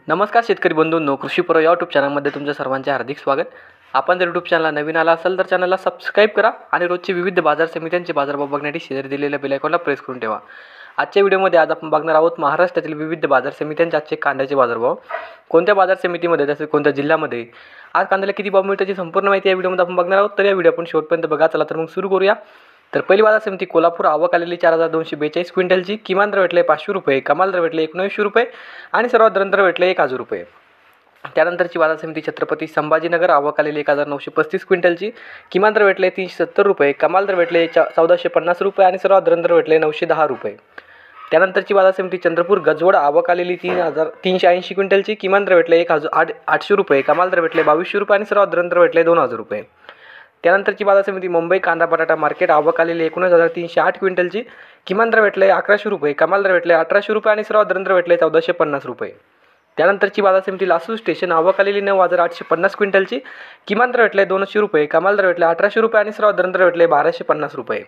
नमस्कार शेतकरी बंधूंनो, कृषीपर्व या यूट्यूब चॅनलमध्ये तुमच्या सर्वांचे हार्दिक स्वागत. आपण जर यूट्यूब चॅनलला नवीन आला असाल तर चॅनलला सबस्क्राईब करा आणि रोजचे विविध बाजार समित्यांचे बाजारभाव बघण्यासाठी शेजारी दिलेल्या बेल आयकॉनला प्रेस करून ठेवा. आजच्या व्हिडिओमध्ये आज आपण बघणार आहोत महाराष्ट्रातील विविध बाजार समित्यांचे आजचे कांद्याचे बाजारभाव. कोणत्या बाजार समितीमध्ये तसेच कोणत्या जिल्ह्यामध्ये आज कांद्याला किती भाव मिळतो याची संपूर्ण माहिती या व्हिडिओमध्ये आपण बघणार आहोत. तर या व्हिडिओ आपण शेवटपर्यंत बघा. चला तर मग सुरू करूया. तर पहिली बाजार समिती कोल्हापूर. आवक आलेली 4242 क्विंटलची. किमान दर भेटले 500 रुपये, कमाल दर भेटले 1900 रुपये आणि सर्वात दर भेटले 1000 रुपये. त्यानंतरची बाजार समिती छत्रपती संभाजीनगर. आवक आलेली 1935 क्विंटलची. किमान दर भेटले 370 रुपये, कमाल दर भेटले 1450 रुपये आणि सर्वात दर भेटले 910 रुपये. त्यानंतरची बाजार समिती चंद्रपूर गजवड. आवक आलेली 380 क्विंटलची. किमान दर भेटले 1800 रुपये, कमाल दर भेटले 2200 रुपये आणि सर्वात दर भेटले 2000 रुपये. त्यानंतरची बाजार समिती मुंबई कांदा बटाटा मार्केट. आवक आलेली 19,308 क्विंटलची. किमान दर भेटले 1100 रुपये, कमाल दर भेटले 1800 रुपये आणि सर्वात दर भेटले 1450 रुपये. त्यानंतरची बाजार समिती लासूर स्टेशन. आवक आलेली 9,850 क्विंटलची. किमान दर भेटले 200 रुपये, कमाल दर भेटले 1800 रुपये आणि सर्वात दर भेटले 1250 रुपये.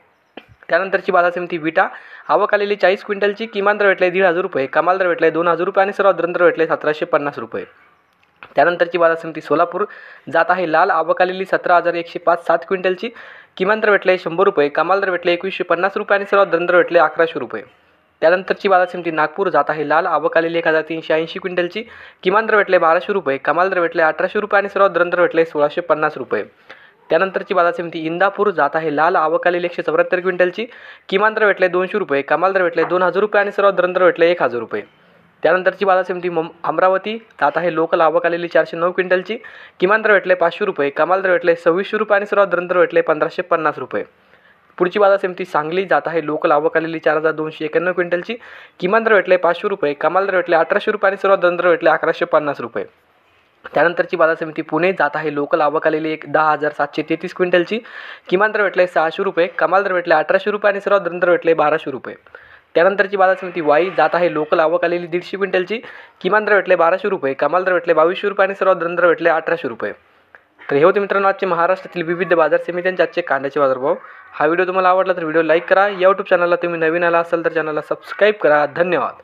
त्यानंतरची बाजार समिती विटा. आवक आलेली 40 क्विंटलची. किमान दर भेटले 1500 रुपये, कमाल दर भेटले 2000 रुपये आणि सर्वात दर भेटले 1750 रुपये. त्यानंतरची बाजार समिती सोलापूर. जात आहे लाल. आवक आलेली 17,105 क्विंटलची. किमान दर भेटले 100 रुपये, कमाल दर भेटले 2150 रुपये आणि सर्वात दर भेटले 1100 रुपये. त्यानंतरची बाजार समिती नागपूर. जात आहे लाल. आवक आलेली 1380 क्विंटलची. किमान दर भेटले 1200 रुपये, कमाल दर भेटले 1800 रुपये आणि सर्वात दर भेटले 1650 रुपये. त्यानंतरची बाजार समिती इंदापूर. जात आहे लाल. आवक आलेली 174 क्विंटलची. किमान दर भेटले 200 रुपये, कमाल दर भेटले 2000 रुपये आणि सर्वात दर भेटले 1000 रुपये. त्यानंतरची बाजार समिती अमरावती. जात आहे लोकल. आवक आलेली 409 क्विंटलची. किमान दर भेटले 500 रुपये, कमाल दर भेटले 2600 रुपये आणि सर्वात दर भेटले 1550 रुपये. पुढची बाजार समिती सांगली. जात आहे लोकल. आवक आलेली 4291 क्विंटलची. किमान दर भेटले 500 रुपये, कमाल दर भेटले 1800 रुपये आणि सर्वात दर भेटले 1150 रुपये. त्यानंतरची बाजार समिती पुणे. जात आहे लोकल. आवक आलेली 10,733 क्विंटलची. किमान दर भेटले 600 रुपये, कमाल दर भेटले 1800 रुपये आणि सर्वात दर भेटले 1200 रुपये. त्यानंतरची बाजार समिती वाई. जात आहे लोकल. आवक आलेली 150 क्विंटलची. किमान दर भेटले 1200 रुपये, कमाल दर भेटले 2200 रुपये आणि सर्वात दर भेटले 1800 रुपये. तर हे होते मित्रांनो आजचे महाराष्ट्रातील विविध बाजार समित्यांचे आजचे कांद्याचे बाजारभाव. हा व्हिडिओ तुम्हाला आवडला तर व्हिडिओ लाईक करा. या यूट्यूब चॅनलला तुम्ही नवीन आला असाल तर चॅनलला सबस्क्राईब करा. धन्यवाद.